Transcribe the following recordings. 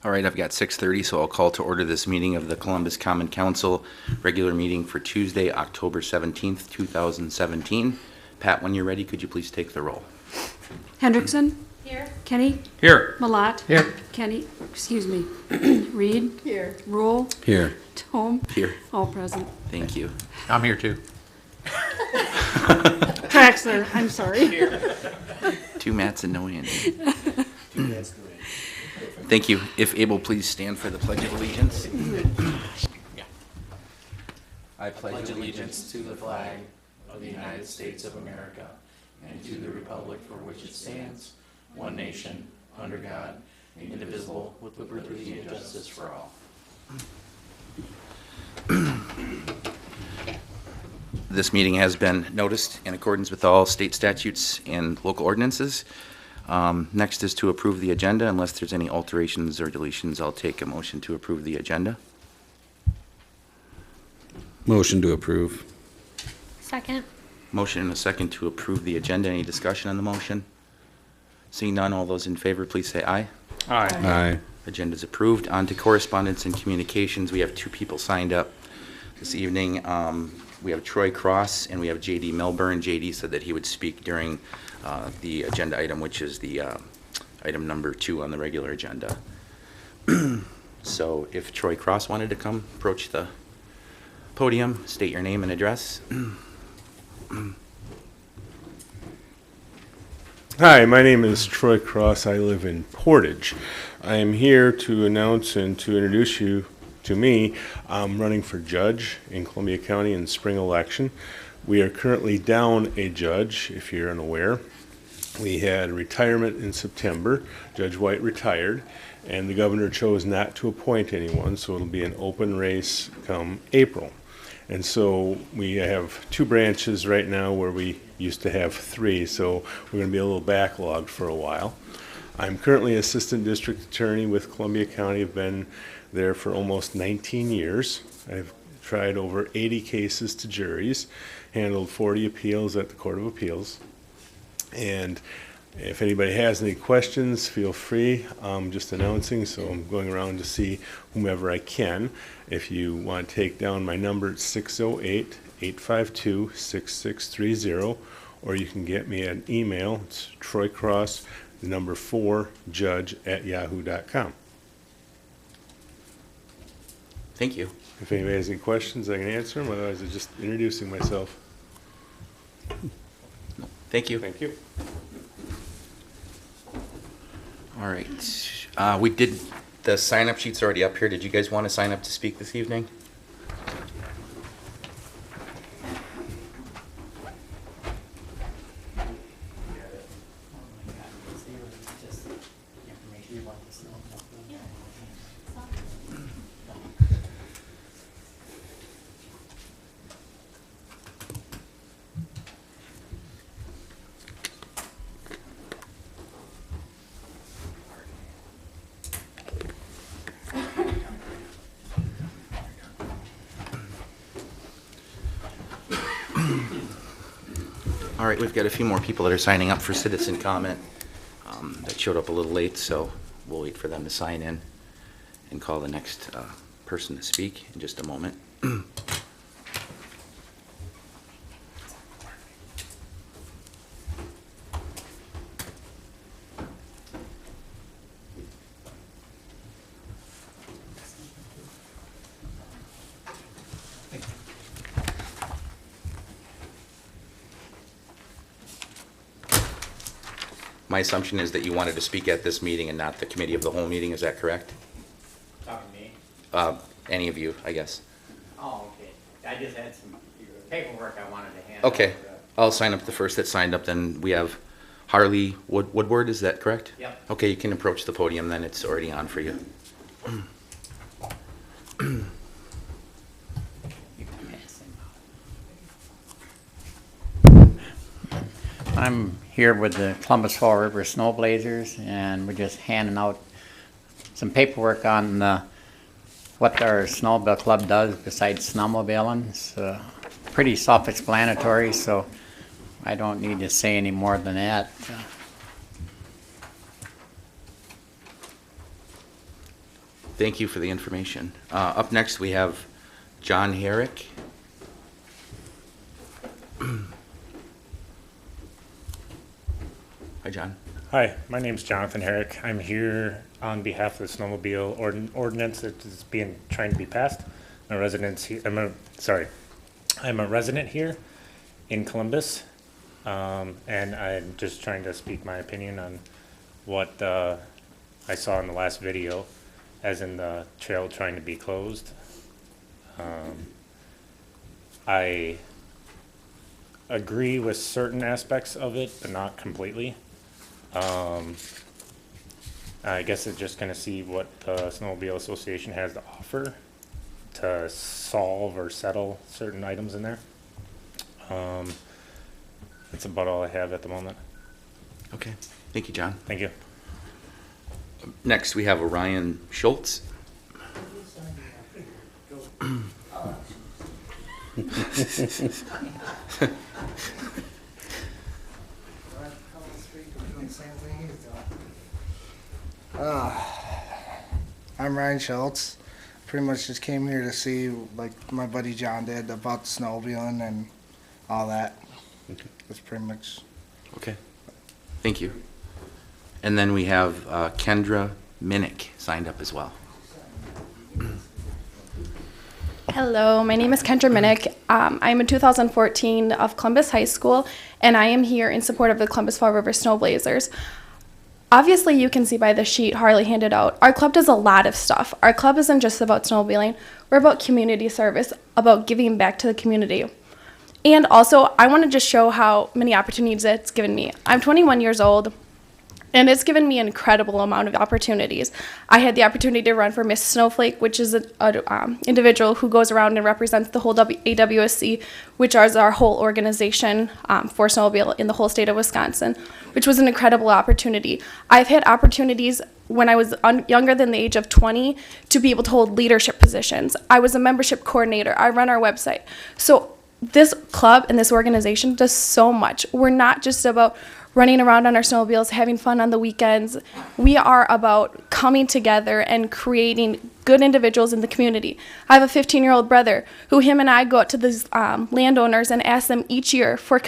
All right, I've got 6:30, so I'll call to order this meeting of the Columbus Common Council, regular meeting for Tuesday, October 17th, 2017. Pat, when you're ready, could you please take the roll? Hendrickson? Here. Kenny? Here. Malat? Here. Kenny, excuse me. Reed? Here. Rule? Here. Tome? Here. All present. Thank you. I'm here too. Traxler, I'm sorry. Two Matts and no Andy. Thank you. If able, please stand for the Pledge of Allegiance. I pledge allegiance to the flag of the United States of America and to the republic for which it stands, one nation, under God, indivisible, with liberty and justice for all. This meeting has been noticed in accordance with all state statutes and local ordinances. Next is to approve the agenda. Unless there's any alterations or deletions, I'll take a motion to approve the agenda. Motion to approve. Second. Motion and a second to approve the agenda. Any discussion on the motion? Seeing none, all those in favor, please say aye. Aye. Aye. Agenda is approved. On to correspondence and communications. We have two people signed up this evening. We have Troy Cross and we have J.D. Milburn. J.D. said that he would speak during the agenda item, which is the item number 2 on the regular agenda. So if Troy Cross wanted to come approach the podium, state your name and address. Hi, my name is Troy Cross. I live in Portage. I am here to announce and to introduce you to me. I'm running for judge in Columbia County in the spring election. We are currently down a judge, if you're unaware. We had a retirement in September. Judge White retired, and the governor chose not to appoint anyone, so it'll be an open race come April. And so we have 2 branches right now where we used to have 3, so we're going to be a little backlogged for a while. I'm currently assistant district attorney with Columbia County. I've been there for almost 19 years. I've tried over 80 cases to juries, handled 40 appeals at the Court of Appeals. And if anybody has any questions, feel free. I'm just announcing, so I'm going around to see whomever I can. If you want to take down my number, it's 608-852-6630, or you can get me an email. It's troycross, the number 4, judge@yahoo.com. Thank you. If anybody has any questions, I can answer them. Otherwise, I'm just introducing myself. Thank you. Thank you. All right. We did, the sign-up sheet's already up here. Did you guys want to sign up to speak this evening? All right, we've got a few more people that are signing up for citizen comment that showed up a little late, so we'll wait for them to sign in and call the next person to speak in just a moment. My assumption is that you wanted to speak at this meeting and not the committee of the whole meeting. Is that correct? Talking to me? Any of you, I guess. Oh, okay. I just had some paperwork I wanted to hand out. Okay, I'll sign up the first that signed up. Then we have Harley Woodward. Is that correct? Yep. Okay, you can approach the podium then. It's already on for you. You can pass them out. I'm here with the Columbus Fall River Snow Blazers, and we're just handing out some paperwork on what our snowmobile club does besides snowmobiling. It's pretty self-explanatory, so I don't need to say any more than that. Thank you for the information. Up next, we have John Herrick. Hi, John. Hi, my name's Jonathan Herrick. I'm here on behalf of the snowmobile ordinance that is trying to be passed. I'm a resident here in Columbus, and I'm just trying to speak my opinion on what I saw in the last video, as in the trail trying to be closed. I agree with certain aspects of it, but not completely. I guess it's just gonna see what the Snowmobile Association has to offer to solve or settle certain items in there. That's about all I have at the moment. Okay. Thank you, John. Thank you. Next, we have Orion Schultz. I'm Ryan Schultz. Pretty much just came here to see, like my buddy John did, about the snowmobiling and all that. That's pretty much. Okay. Thank you. And then we have Kendra Minnick signed up as well. Hello, my name is Kendra Minnick. I'm a 2014 of Columbus High School, and I am here in support of the Columbus Fall River Snow Blazers. Obviously, you can see by the sheet Harley handed out, our club does a lot of stuff. Our club isn't just about snowmobiling. We're about community service, about giving back to the community. And also, I want to just show how many opportunities it's given me. I'm 21 years old, and it's given me an incredible amount of opportunities. I had the opportunity to run for Miss Snowflake, which is an individual who goes around and represents the whole AWSC, which is our whole organization for snowmobile in the whole state of Wisconsin, which was an incredible opportunity. I've had opportunities when I was younger than the age of 20 to be able to hold leadership positions. I was a membership coordinator. I run our website. So this club and this organization does so much. We're not just about running around on our snowmobiles, having fun on the weekends. We are about coming together and creating good individuals in the community. I have a 15-year-old brother who him and I go out to these landowners and ask them each year for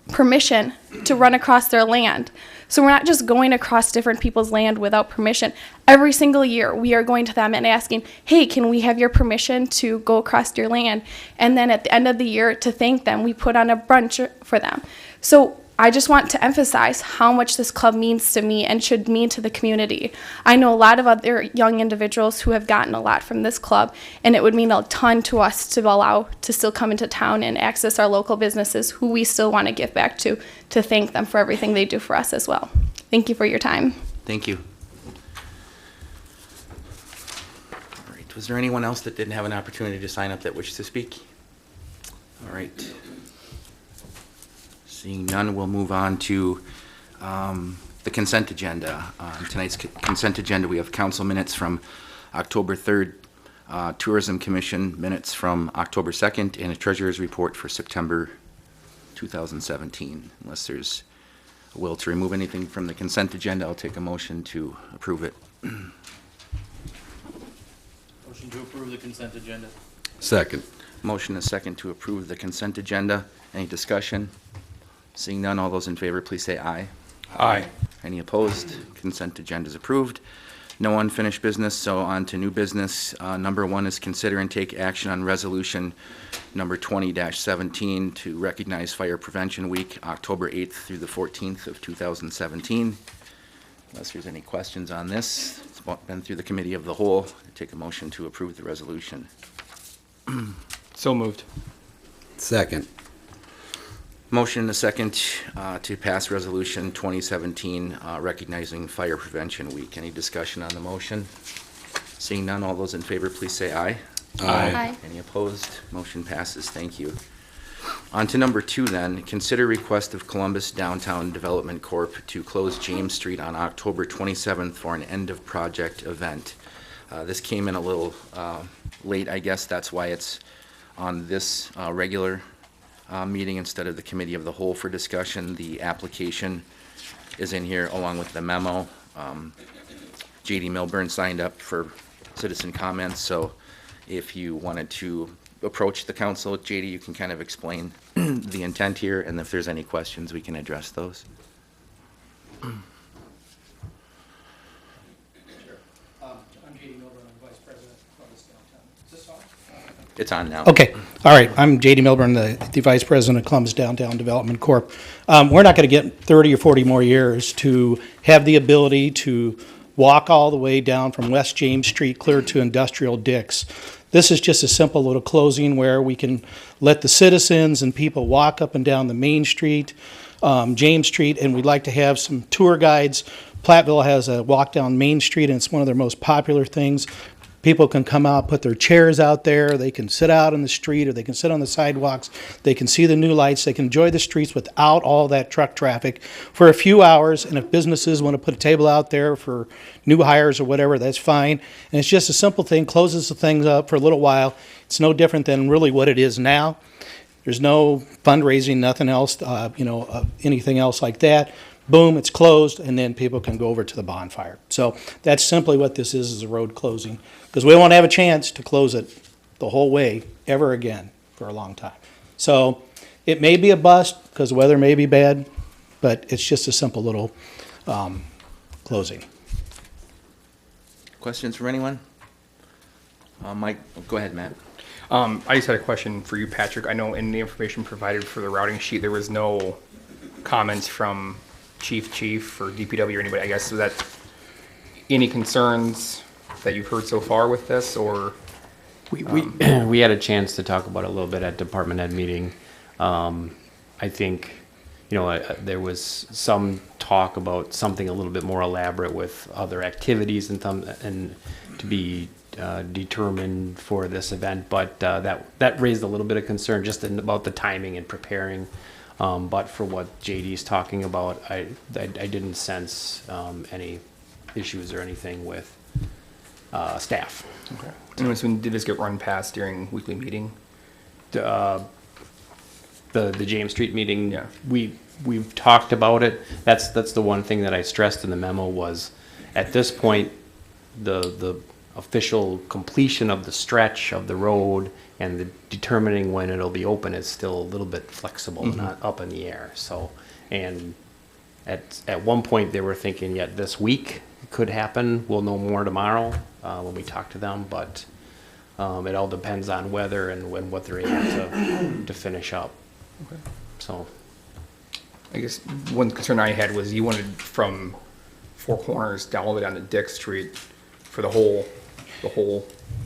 permission to run across their land. So we're not just going across different people's land without permission. Every single year we are going to them and asking, hey, can we have your permission to go across your land? And then at the end of the year, to thank them, we put on a brunch for them. So I just want to emphasize how much this club means to me and should mean to the community. I know a lot of other young individuals who have gotten a lot from this club, and it would mean a ton to us to allow to still come into town and access our local businesses who we still want to give back to thank them for everything they do for us as well. Thank you for your time. Thank you. All right. Was there anyone else that didn't have an opportunity to sign up that wished to speak? All right. Seeing none, we'll move on to the consent agenda. On tonight's consent agenda, we have council minutes from October 3rd, Tourism Commission minutes from October 2nd, and a treasurer's report for September 2017. Unless there's a will to remove anything from the consent agenda, I'll take a motion to approve it. Motion to approve the consent agenda. Second. Motion is second to approve the consent agenda. Any discussion? Seeing none, all those in favor, please say aye. Aye. Any opposed? Consent agenda is approved. No unfinished business, so on to new business. Number one is consider and take action on resolution number 20-17 to recognize Fire Prevention Week, October 8th through the 14th of 2017. Unless there's any questions on this, it's been through the committee of the whole. I take a motion to approve the resolution. So moved. Second. Motion and a second to pass resolution 2017 recognizing Fire Prevention Week. Any discussion on the motion? Seeing none, all those in favor, please say aye. Aye. Any opposed? Motion passes. Thank you. On to number two then. Consider request of Columbus Downtown Development Corp. to close James Street on October 27th for an end of project event. This came in a little late, I guess. That's why it's on this regular meeting instead of the committee of the whole for discussion. The application is in here along with the memo. J.D. Milburn signed up for citizen comments, so if you wanted to approach the council, J.D., you can kind of explain the intent here, and if there's any questions, we can address those. I'm J.D. Milburn, I'm Vice President of Columbus Downtown. Is this on? It's on now. Okay, all right, I'm J.D. Milburn, the Vice President of Columbus Downtown Development Corp. We're not going to get 30 or 40 more years to have the ability to walk all the way down from West James Street clear to Industrial Dix. This is just a simple little closing where we can let the citizens and people walk up and down the main street, James Street, and we'd like to have some tour guides. Platteville has a walk down Main Street, and it's one of their most popular things. People can come out, put their chairs out there, they can sit out on the street, or they can sit on the sidewalks, they can see the new lights, they can enjoy the streets without all that truck traffic for a few hours, and if businesses want to put a table out there for new hires or whatever, that's fine. And it's just a simple thing, closes the things up for a little while. It's no different than really what it is now. There's no fundraising, nothing else, anything else like that. Boom, it's closed, and then people can go over to the bonfire. So that's simply what this is a road closing, because we won't have a chance to close it the whole way ever again for a long time. So it may be a bust because the weather may be bad, but it's just a simple little closing. Questions from anyone? Mike, go ahead, Matt. I just had a question for you, Patrick. I know in the information provided for the routing sheet, there was no comments from chief or DPW or anybody, I guess. Was that any concerns that you've heard so far with this, or? We had a chance to talk about it a little bit at department head meeting. I think, there was some talk about something a little bit more elaborate with other activities and to be determined for this event, but that raised a little bit of concern just about the timing and preparing. But for what JD's talking about, I didn't sense any issues or anything with staff. Okay. And when did this get run past during weekly meeting? The James Street meeting, Yeah. we've talked about it. That's the one thing that I stressed in the memo was, at this point, the official completion of the stretch of the road and the determining when it'll be open is still a little bit flexible, not up in the air. So, and at one point they were thinking, this week it could happen. We'll know more tomorrow when we talk to them, but it all depends on weather and what they're able to finish up. Okay. So, I guess one concern I had was you wanted from Four Corners down all the way down to Dick Street for the whole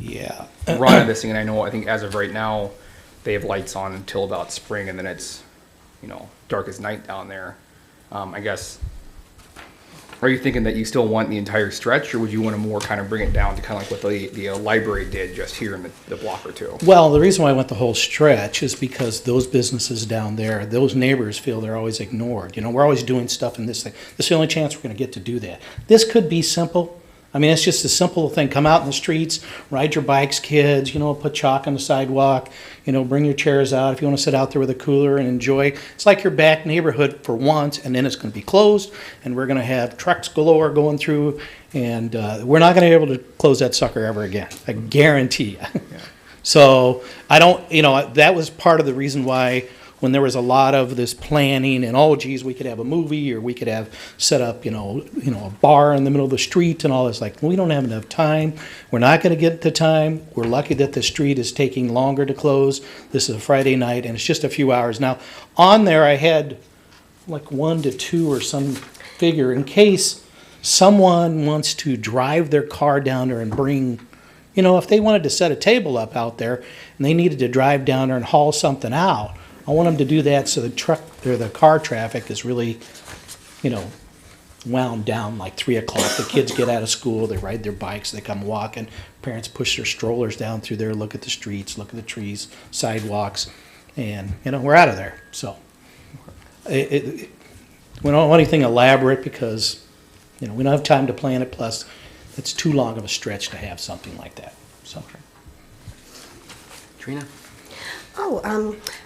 Yeah. run of this thing. And I think as of right now, they have lights on until about spring, and then it's, dark as night down there. I guess, are you thinking that you still want the entire stretch, or would you want to more kind of bring it down to kind of like what the library did just here in the block or two? Well, the reason why I went the whole stretch is because those businesses down there, those neighbors feel they're always ignored. We're always doing stuff in this thing. This is the only chance we're going to get to do that. This could be simple. I mean, it's just a simple thing. Come out in the streets, ride your bikes, kids, put chalk on the sidewalk, bring your chairs out if you want to sit out there with a cooler and enjoy. It's like your back neighborhood for once, and then it's going to be closed, and we're going to have trucks galore going through, and we're not going to be able to close that sucker ever again. I guarantee you. Yeah. So I don't, that was part of the reason why when there was a lot of this planning and, we could have a movie or we could have set up, a bar in the middle of the street and all this, like, we don't have enough time. We're not going to get the time. We're lucky that the street is taking longer to close. This is a Friday night and it's just a few hours. Now, on there I had like 1 to 2 or some figure in case someone wants to drive their car down there and bring, if they wanted to set a table up out there and they needed to drive down there and haul something out, I want them to do that so the car traffic is really, wound down like 3 o'clock. The kids get out of school, they ride their bikes, they come walking. Parents push their strollers down through there, look at the streets, look at the trees, sidewalks, and, we're out of there. So we don't want anything elaborate because, we don't have time to plan it. Plus, it's too long of a stretch to have something like that. So, Trina?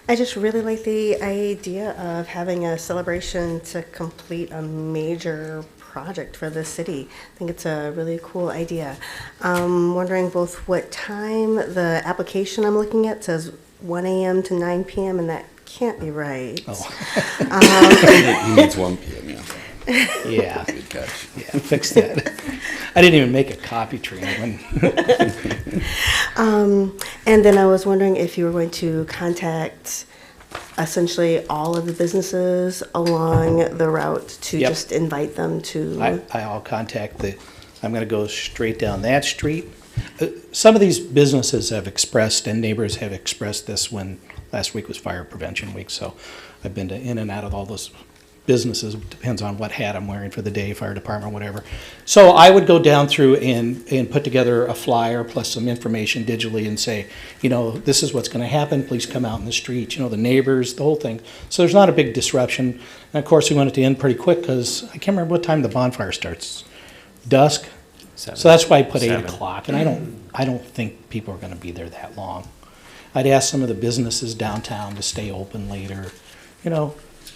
I just really like the idea of having a celebration to complete a major project for the city. I think it's a really cool idea. Wondering both what time the application I'm looking at says 1 a.m. to 9 p.m. and that can't be right. He needs 1 p.m., yeah. Yeah, Good catch. yeah, fix that. I didn't even make a copy, Trina. And then I was wondering if you were going to contact essentially all of the businesses along the route to Yep. just invite them to. I'll contact I'm gonna go straight down that street. Some of these businesses have expressed, and neighbors have expressed this when last week was fire prevention week, so I've been in and out of all those businesses, depends on what hat I'm wearing for the day, fire department, whatever. So I would go down through and put together a flyer plus some information digitally and say, this is what's gonna happen, please come out in the street, the neighbors, the whole thing. So there's not a big disruption. And of course, we want it to end pretty quick because I can't remember what time the bonfire starts. Dusk? 7. So that's why I put 8 7. o'clock, and I don't think people are gonna be there that long. I'd ask some of the businesses downtown to stay open later.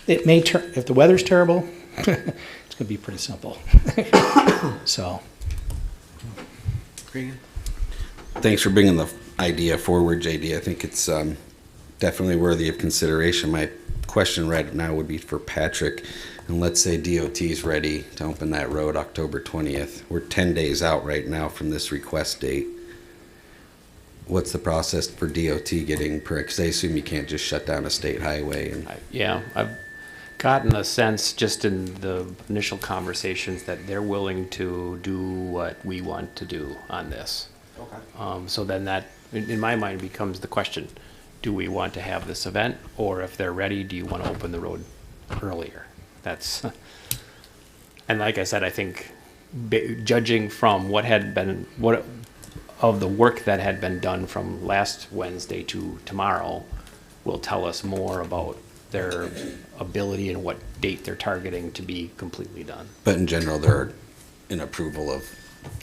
It may turn, if the weather's terrible, it's gonna be pretty simple. So. Thanks for bringing the idea forward, JD. I think it's definitely worthy of consideration. My question right now would be for Patrick. And let's say DOT is ready to open that road October 20th. We're 10 days out right now from this request date. What's the process for DOT getting, because I assume you can't just shut down a state highway and. Yeah, I've gotten a sense just in the initial conversations that they're willing to do what we want to do on this. Okay. So then that, in my mind, becomes the question: do we want to have this event, or if they're ready, do you want to open the road earlier? That's, and like I said, I think judging from what of the work that had been done from last Wednesday to tomorrow will tell us more about their ability and what date they're targeting to be completely done. But in general, they're in approval of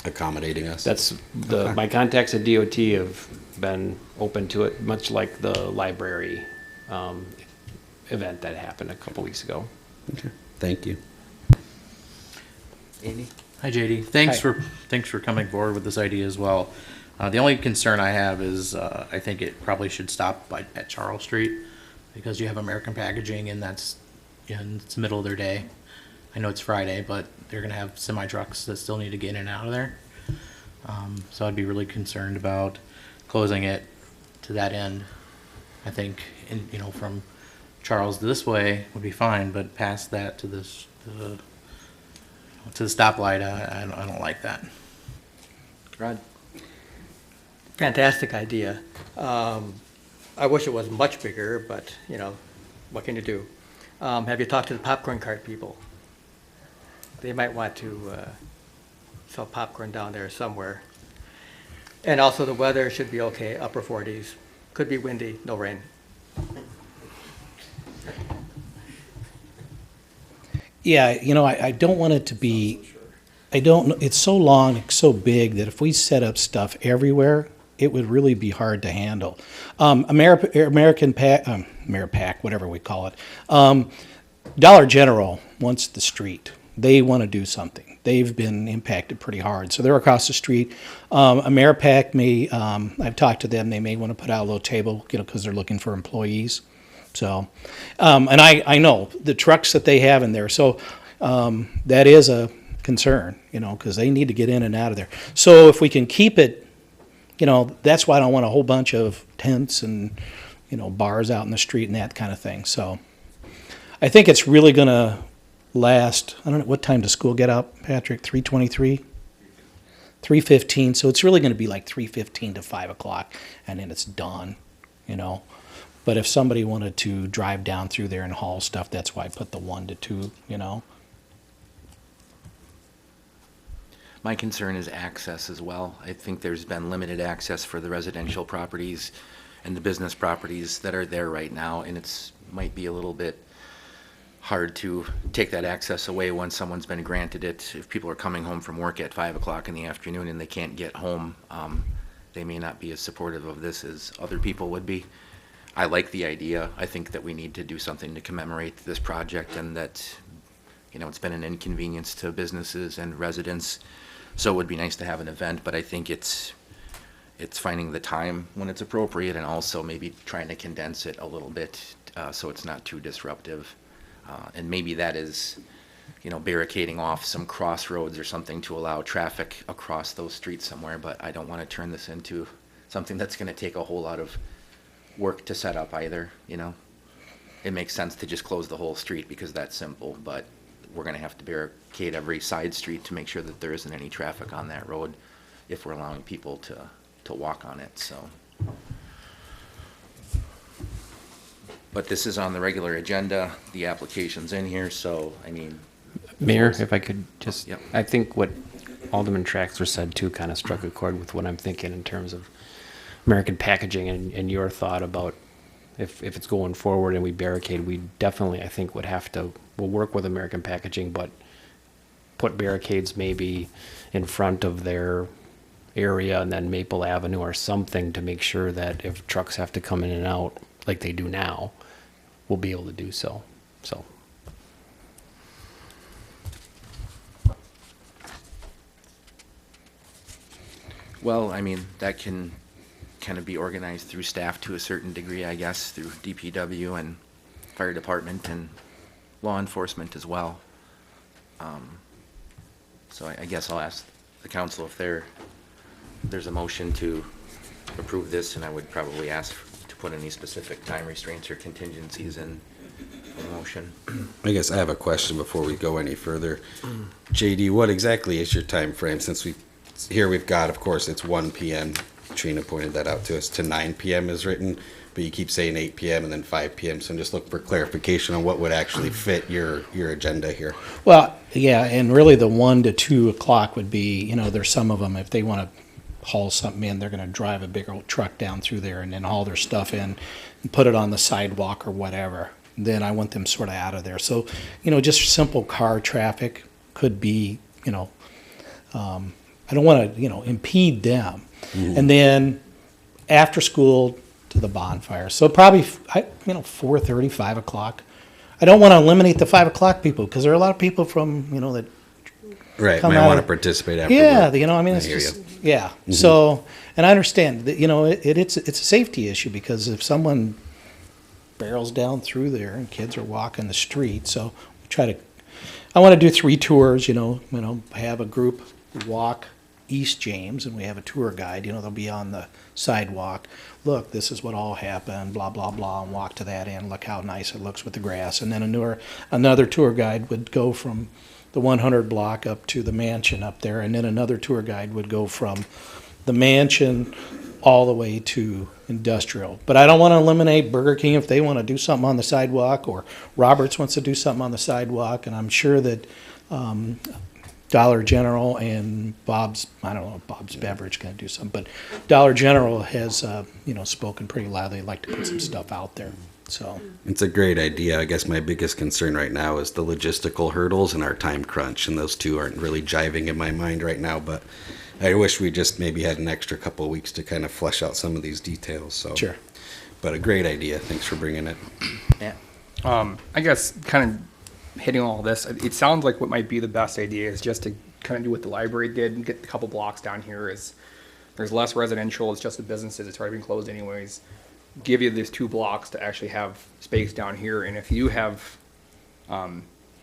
accommodating us? That's my contacts at DOT have been open to it, much like the library event that happened a couple weeks ago. Okay, thank you. Andy? Hi, JD. Thanks for coming forward with this idea as well. The only concern I have is I think it probably should stop at Charles Street because you have American Packaging and it's the middle of their day. I know it's Friday, but they're going to have semi trucks that still need to get in and out of there. So I'd be really concerned about closing it to that end. I think, from Charles this way would be fine, but past that to the stoplight, I don't like that. Rod? Fantastic idea. I wish it was much bigger, but, what can you do? Have you talked to the popcorn cart people? They might want to sell popcorn down there somewhere. And also the weather should be okay, upper 40s. Could be windy, no rain. Yeah, I don't want it to be, it's so long, it's so big that if we set up stuff everywhere, it would really be hard to handle. American Pack, whatever we call it. Dollar General wants the street. They want to do something. They've been impacted pretty hard. So they're across the street. Ameripac may, I've talked to them, they may want to put out a little table, because they're looking for employees. So, and I know the trucks that they have in there. So that is a concern, because they need to get in and out of there. So if we can keep it, that's why I don't want a whole bunch of tents and, bars out in the street and that kind of thing. So I think it's really going to last. I don't know, what time does school get out, Patrick? 3:23? 3:15. So it's really going to be like 3:15 to 5 o'clock, and then it's done, But if somebody wanted to drive down through there and haul stuff, that's why I put the 1 to 2, My concern is access as well. I think there's been limited access for the residential properties and the business properties that are there right now, and might be a little bit hard to take that access away once someone's been granted it. If people are coming home from work at 5 o'clock in the afternoon and they can't get home, they may not be as supportive of this as other people would be. I like the idea. I think that we need to do something to commemorate this project, and that You know, it's been an inconvenience to businesses and residents, so it would be nice to have an event, but I think it's finding the time when it's appropriate and also maybe trying to condense it a little bit so it's not too disruptive. And maybe that is, you know, barricading off some crossroads or something to allow traffic across those streets somewhere, but I don't want to turn this into something that's going to take a whole lot of work to set up either, you know. It makes sense to just close the whole street because that's simple, but we're going to have to barricade every side street to make sure that there isn't any traffic on that road if we're allowing people to walk on it, so. But this is on the regular agenda, the application's in here, so, I mean. Mayor, if I could just, Yep. I think what Alderman Traxler said too kind of struck a chord with what I'm thinking in terms of American packaging and your thought about if it's going forward and we barricade, we definitely, I think, we'll work with American packaging, but put barricades maybe in front of their area and then Maple Avenue or something to make sure that if trucks have to come in and out like they do now, we'll be able to do so. So. Well, I mean, that can kind of be organized through staff to a certain degree, I guess, through DPW and fire department and law enforcement as well. So I guess I'll ask the council if there's a motion to approve this, and I would probably ask to put any specific time restraints or contingencies in the motion. I guess I have a question before we go any further. JD, what exactly is your time frame? Since we've got, of course, it's 1 p.m. Trina pointed that out to us, to 9 p.m. is written, but you keep saying 8 p.m. and then 5 p.m. So I'm just looking for clarification on what would actually fit your agenda here. Well, yeah, and really the 1 to 2 o'clock would be, you know, there's some of them, if they want to haul something in, they're going to drive a big old truck down through there and then haul their stuff in and put it on the sidewalk or whatever. Then I want them sort of out of there. So, you know, just simple car traffic could be, you know, I don't want to, you know, impede them. Mm-hmm. And then after school to the bonfire. So probably, 4:30, 5 o'clock. I don't want to eliminate the 5 o'clock people because there are a lot of people from, you know, that right, come might out want to of, participate after yeah, work. you know, I mean, I it's hear just, you. yeah. Mm-hmm. So, and I understand that, you know, it's a safety issue because if someone barrels down through there and kids are walking the street, so I want to do 3 tours, you know, have a group walk East James and we have a tour guide, you know, they'll be on the sidewalk. Look, this is what all happened, blah, blah, blah, and walk to that end. Look how nice it looks with the grass. And then another tour guide would go from the 100 block up to the mansion up there. And then another tour guide would go from the mansion all the way to industrial. But I don't want to eliminate Burger King if they want to do something on the sidewalk, or Roberts wants to do something on the sidewalk. And I'm sure that Dollar General and Bob's, I don't know if Bob's Beverage going to do something, but Dollar General has, spoken pretty loudly. They'd like to put some stuff out there. So it's a great idea. I guess my biggest concern right now is the logistical hurdles and our time crunch, and those two aren't really jiving in my mind right now, but I wish we just maybe had an extra couple of weeks to kind of flesh out some of these details. So sure. But a great idea. Thanks for bringing it. Yeah. I guess kind of hitting all this, it sounds like what might be the best idea is just to kind of do what the library did and get a couple blocks down here. Is there's less residential, it's just the businesses, it's already been closed anyways. Give you these 2 blocks to actually have space down here, and if you have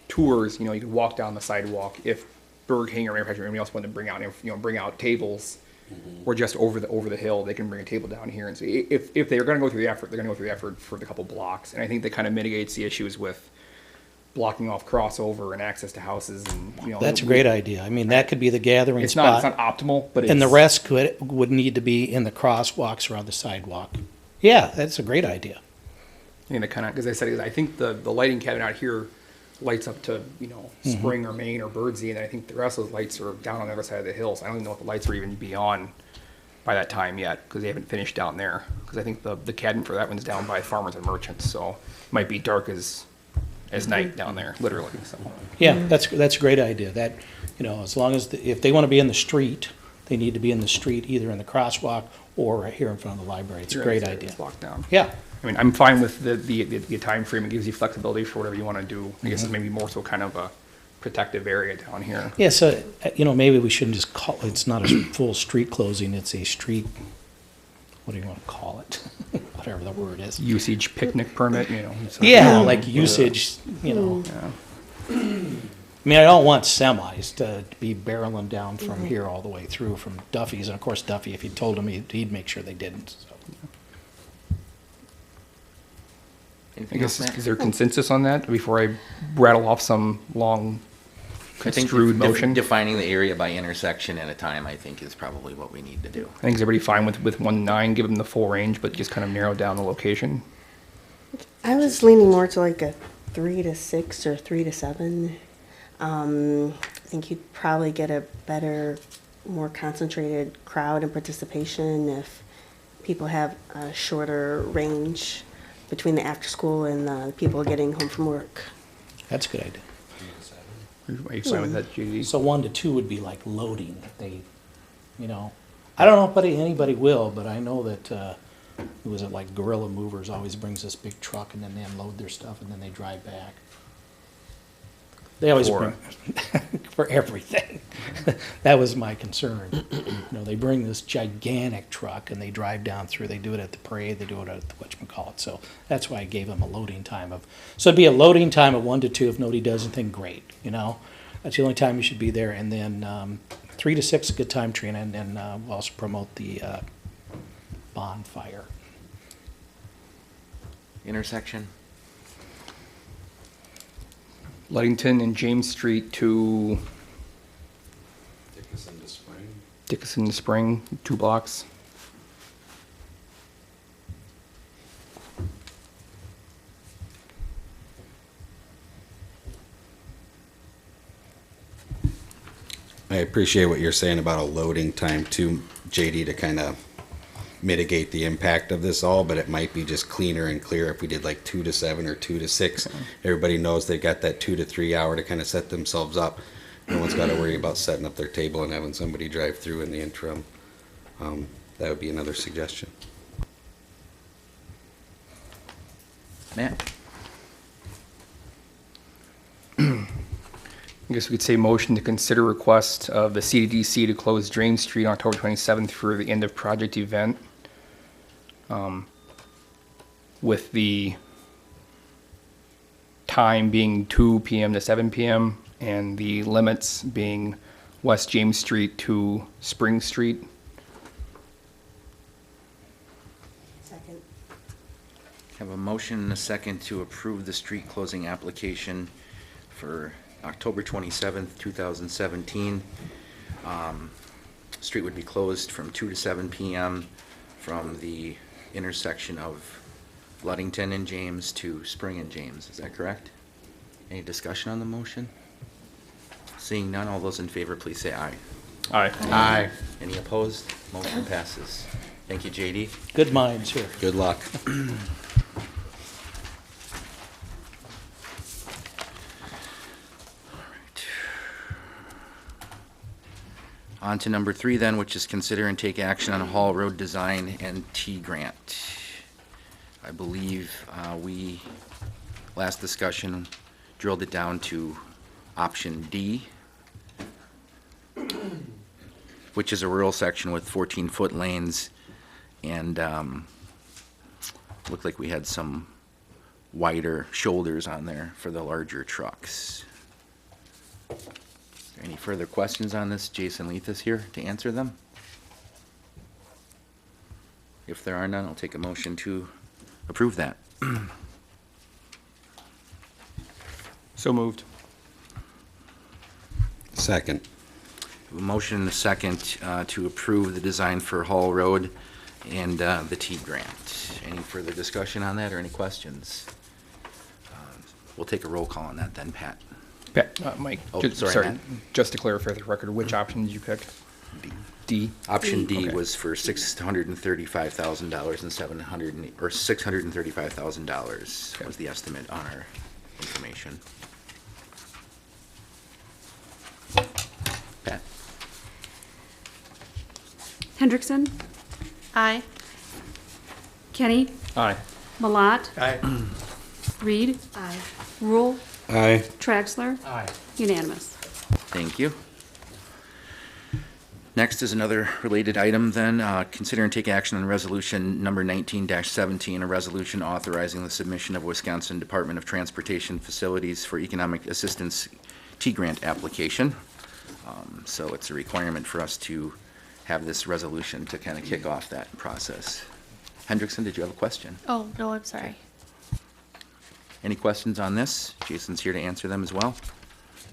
tours, you know, you can walk down the sidewalk. If Burger King or anybody else wanted to bring out tables, or just over the hill, they can bring a table down here. And so if they're going to go through the effort, they're going to go through the effort for the couple blocks. And I think that kind of mitigates the issues with blocking off crossover and access to houses. And that's a great idea. I mean, that could be the gathering spot. It's not optimal, but and the rest would need to be in the crosswalks around the sidewalk. Yeah, that's a great idea. I mean, because I think the lighting cabinet out here lights up to Spring or Main or Birdsey, and I think the rest of those lights are down on the other side of the hills. I don't even know if the lights are even be on by that time yet because they haven't finished down there. Because I think the cabinet for that one's down by Farmers and Merchants, so it might be dark as night down there, literally. So yeah, that's a great idea. That as long as if they want to be in the street, they need to be in the street either in the crosswalk or right here in front of the library. It's a great idea. It's locked down. Yeah. I mean, I'm fine with the time frame. It gives you flexibility for whatever you want to do. I guess it's maybe more so kind of a protective area down here. Yeah, so, maybe we shouldn't just call, it's not a full street closing, it's a street, what do you want to call it? Whatever the word is. Usage picnic permit, so- Yeah, like usage, I mean, I don't want semis to be barreling down from here all the way through from Duffy's. And of course, Duffy, if you told him, he'd make sure they didn't. So. I Anything guess, else, Matt? is there consensus on that before I rattle off some long I think construed motion? defining the area by intersection at a time, I think, is probably what we need to do. I think is everybody fine with 1-9, give them the full range, but just kind of narrow down the location? I was leaning more to like a 3 to 6 or 3 to 7. I think you'd probably get a better, more concentrated crowd and participation if people have a shorter range between the after school and the people getting home from work. That's a good idea. Are you fine with that, JD? So 1 to 2 would be like loading. They, I don't know if anybody will, but I know that, was it like Gorilla Movers always brings this big truck and then they unload their stuff and then they drive back. They always bring, for everything. That was my concern. They bring this gigantic truck and they drive down through, they do it at the parade, they do it at the whatchamacallit. So that's why I gave them a loading time of, so it'd be a loading time of 1 to 2 if nobody does anything great, That's the only time you should be there. And then 3 to 6 is a good time, Trina, and then we'll also promote the bonfire. Intersection? Ludington and James Street to Dickinson to Spring, 2 blocks. I appreciate what you're saying about a loading time too, JD, to kind of mitigate the impact of this all, but it might be just cleaner and clearer if we did like 2 to 7 or 2 to 6. Everybody knows they got that 2 to 3 hour to kind of set themselves up. No one's got to worry about setting up their table and having somebody drive through in the interim. That would be another suggestion. Matt? I guess we could say motion to consider request of the CDDC to close James Street on October 27th for the end of project event. With the time being 2 p.m. to 7 p.m. and the limits being West James Street to Spring Street. Second. Have a motion and a second to approve the street closing application for October 27th, 2017. Street would be closed from 2 to 7 p.m. from the intersection of Ludington and James to Spring and James. Is that correct? Any discussion on the motion? Seeing none, all those in favor, please say aye. Aye. Aye. Any opposed? Motion passes. Thank you, JD. Good minds here. Good luck. On to number 3 then, which is consider and take action on a Hall Road design and T grant. I believe we, last discussion, drilled it down to option D, which is a rural section with 14-foot lanes, and looked like we had some wider shoulders on there for the larger trucks. Any further questions on this? Jason Leith is here to answer them. If there are none, I'll take a motion to approve that. So moved. Second. A motion and a second to approve the design for Hall Road and the T grant. Any further discussion on that or any questions? We'll take a roll call on that then, Pat. Mike, Oh, just, sorry, Matt. just to clarify the record, which option did you pick? D. Option D Okay. was for $635,000 and $635,000 was the estimate on our information. Pat? Hendrickson? Aye. Kenny? Aye. Malat? Aye. Reed? Aye. Rule? Aye. Traxler. Aye. Unanimous. Thank you. Next is another related item then. Consider and take action on resolution number 19-17, a resolution authorizing the submission of Wisconsin Department of Transportation Facilities for Economic Assistance T-Grant application. So it's a requirement for us to have this resolution to kind of kick off that process. Hendrickson, did you have a question? Oh, no, I'm sorry. Any questions on this? Jason's here to answer them as well.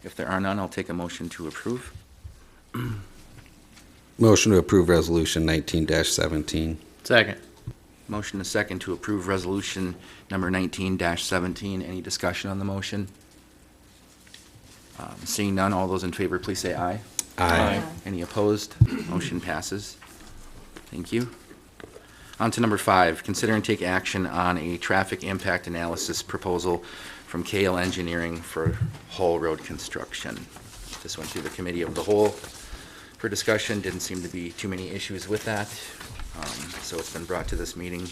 If there are none, I'll take a motion to approve. Motion to approve resolution 19-17. Second. Motion is second to approve resolution number 19-17. Any discussion on the motion? Seeing none, all those in favor, please say aye. Aye. Any opposed? Motion passes. Thank you. On to number 5, consider and take action on a traffic impact analysis proposal from KL Engineering for Hall Road construction. This went through the committee of the whole for discussion. Didn't seem to be too many issues with that. So it's been brought to this meeting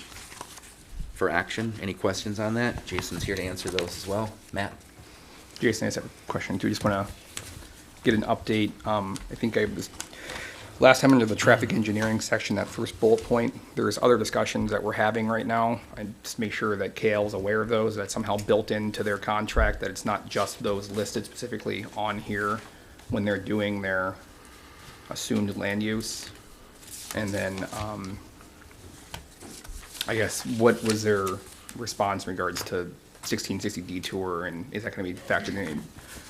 for action. Any questions on that? Jason's here to answer those as well. Matt? Jason, I just have a question too. Just want to get an update. I think I was, last time under the traffic engineering section, that first bullet point, there's other discussions that we're having right now. I just make sure that KL is aware of those, that's somehow built into their contract, that it's not just those listed specifically on here when they're doing their assumed land use. And then, I guess, what was their response in regards to 1660 detour, and is that going to be factored in?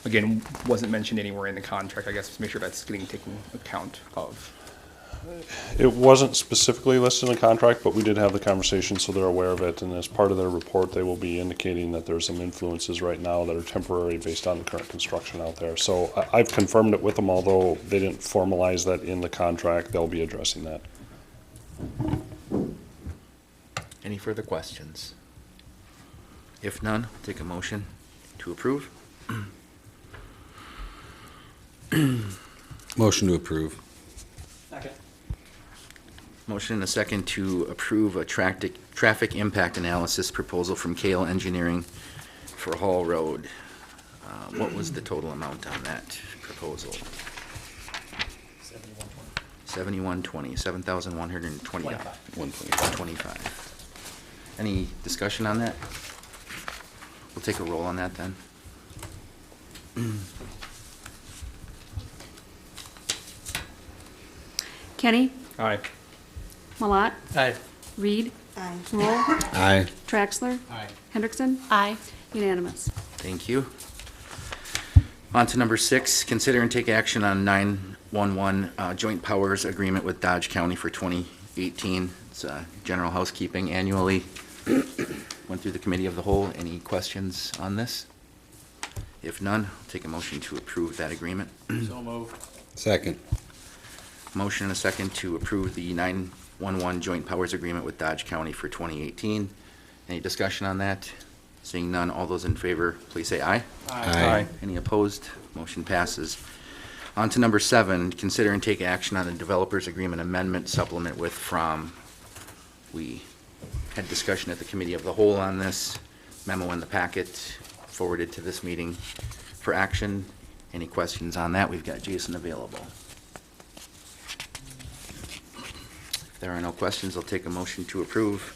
Again, wasn't mentioned anywhere in the contract. I guess just make sure that's getting taken account of. It wasn't specifically listed in the contract, but we did have the conversation, so they're aware of it. And as part of their report, they will be indicating that there's some influences right now that are temporary based on the current construction out there. So I've confirmed it with them, although they didn't formalize that in the contract. They'll be addressing that. Any further questions? If none, I'll take a motion to approve. Motion to approve. Second. Motion and a second to approve a traffic impact analysis proposal from Kale Engineering for Hall Road. What was the total amount on that proposal? 7120, 7,120. 125. Any discussion on that? We'll take a roll on that then. Kenny? Aye. Malat? Aye. Reed? Aye. Roll? Aye. Traxler? Aye. Hendrickson? Aye. Unanimous. Thank you. On to number 6, consider and take action on 911 Joint Powers Agreement with Dodge County for 2018. It's general housekeeping annually. Went through the committee of the whole. Any questions on this? If none, I'll take a motion to approve that agreement. So moved. Second. Motion and a second to approve the 911 Joint Powers Agreement with Dodge County for 2018. Any discussion on that? Seeing none, all those in favor, please say aye. Aye. Any opposed? Motion passes. On to number 7, consider and take action on the Developers Agreement Amendment Supplement with From. We had discussion at the Committee of the Whole on this. Memo in the packet forwarded to this meeting for action. Any questions on that? We've got Jason available. If there are no questions, I'll take a motion to approve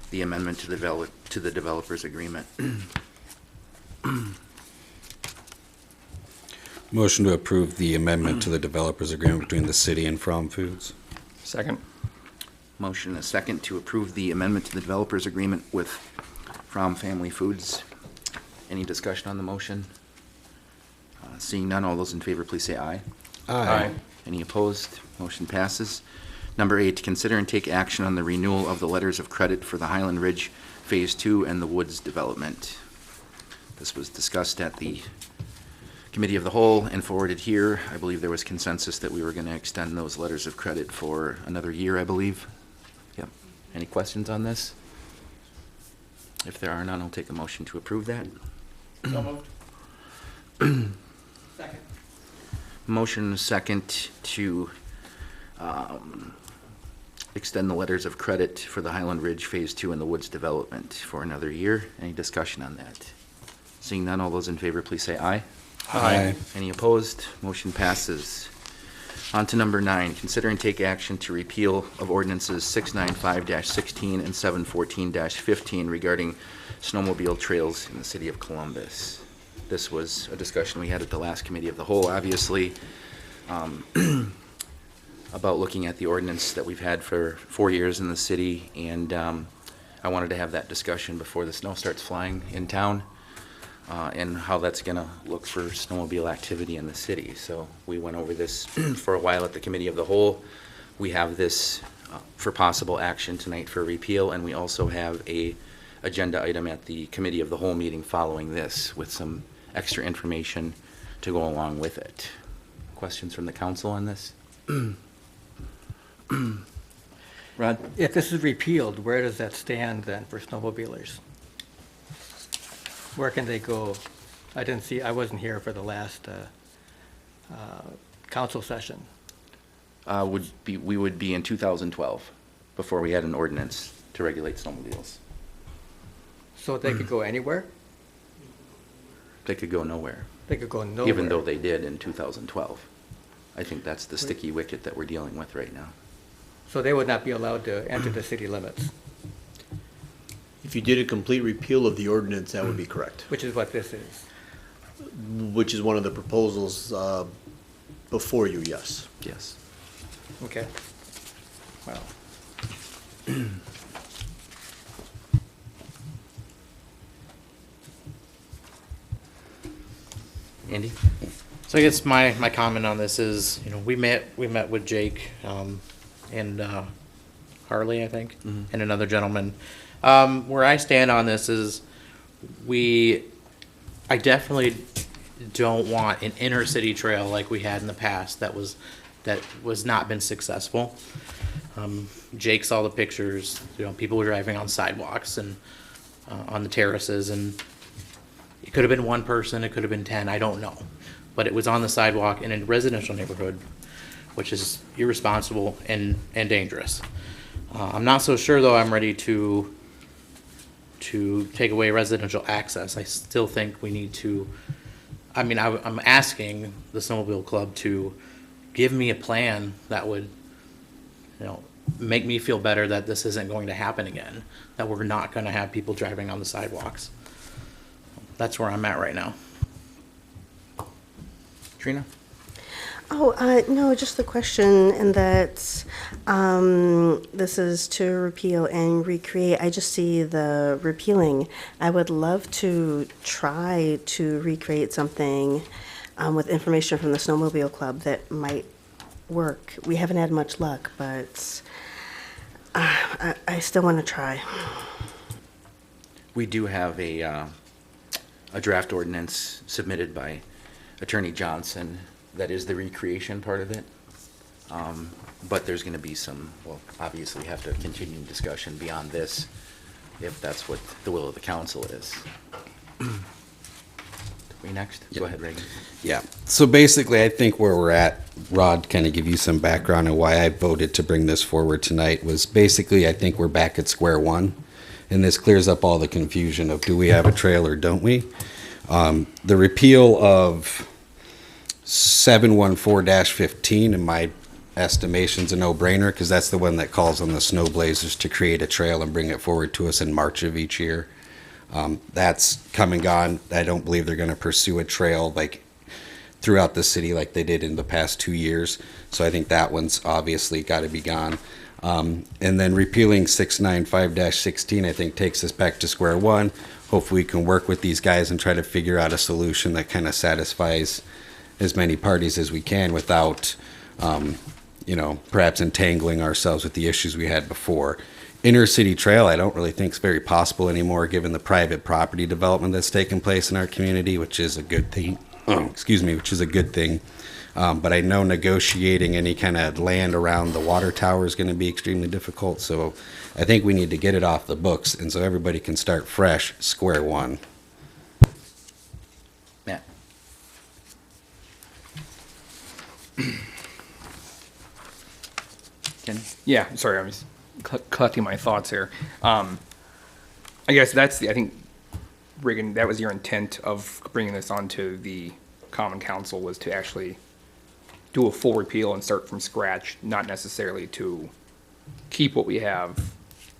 the amendment to the Developers Agreement. Motion to approve the amendment to the developers agreement between the city and From Foods. Second. Motion and a second to approve the amendment to the Developers Agreement with From Family Foods. Any discussion on the motion? Seeing none, all those in favor, please say aye. Aye. Any opposed? Motion passes. Number 8, consider and take action on the renewal of the letters of credit for the Highland Ridge Phase 2 and the Woods development. This was discussed at the Committee of the Whole and forwarded here. I believe there was consensus that we were going to extend those letters of credit for another year, I believe. Yep. Any questions on this? If there are none, I'll take a motion to approve that. So moved. Second. Motion and a second to extend the letters of credit for the Highland Ridge Phase 2 and the Woods development for another year. Any discussion on that? Seeing none, all those in favor, please say aye. Aye. Any opposed? Motion passes. On to number 9, consider and take action to repeal of ordinances 695-16 and 714-15 regarding snowmobile trails in the city of Columbus. This was a discussion we had at the last committee of the whole, obviously, about looking at the ordinance that we've had for 4 years in the city, and I wanted to have that discussion before the snow starts flying in town, and how that's gonna look for snowmobile activity in the city. So we went over this for a while at the committee of the whole. We have this for possible action tonight for repeal, and we also have a agenda item at the committee of the whole meeting following this with some extra information to go along with it. Questions from the council on this? Rod? If this is repealed, where does that stand then for snowmobilers? Where can they go? I wasn't here for the last council session. We would be in 2012 before we had an ordinance to regulate snowmobiles. So they could go anywhere? They could go nowhere. They could go nowhere? Even though they did in 2012. I think that's the sticky wicket that we're dealing with right now. So they would not be allowed to enter the city limits, If you did a complete repeal of the ordinance, that would be correct, which is what this is. which is one of the proposals before you, yes. Yes. Okay. Well, Andy? So I guess my comment on this is, we met with Jake, and Harley, I think, and another gentleman. Where I stand on this is I definitely don't want an inner city trail like we had in the past that was not been successful. Jake saw the pictures, people were driving on sidewalks and on the terraces, and it could have been one person, it could have been 10, I don't know. But it was on the sidewalk in a residential neighborhood, which is irresponsible and dangerous. I'm not so sure, though, I'm ready to take away residential access. I still think we need to, I'm asking the Snowmobile Club to give me a plan that would, make me feel better that this isn't going to happen again, that we're not going to have people driving on the sidewalks. That's where I'm at right now. Trina? Oh, no, just the question, and that this is to repeal and recreate. I just see the repealing. I would love to try to recreate something with information from the Snowmobile Club that might work. We haven't had much luck, but I still want to try. We do have a draft ordinance submitted by Attorney Johnson that is the recreation part of it. But there's going to be obviously have to continue discussion beyond this if that's what the will of the council is. We next? Go ahead, Reagan. Yeah. So basically, I think where we're at, Rod, kind of give you some background on why I voted to bring this forward tonight was basically I think we're back at square one, and this clears up all the confusion of do we have a trail or don't we? The repeal of 714-15, in my estimation's a no-brainer because that's the one that calls on the Snow Blazers to create a trail and bring it forward to us in March of each year. That's come and gone. I don't believe they're going to pursue a trail like throughout the city like they did in the past 2 years. So I think that one's obviously got to be gone. And then repealing 695-16, I think takes us back to square one. Hopefully we can work with these guys and try to figure out a solution that kind of satisfies as many parties as we can without, perhaps entangling ourselves with the issues we had before. Inner city trail, I don't really think is very possible anymore given the private property development that's taken place in our community, which is a good thing. Which is a good thing. But I know negotiating any kind of land around the water tower is going to be extremely difficult. So I think we need to get it off the books, and so everybody can start fresh, square one. Matt? Ken? Yeah, sorry, I'm collecting my thoughts here. I guess I think Reagan, that was your intent of bringing this onto the Common Council, was to actually do a full repeal and start from scratch, not necessarily to keep what we have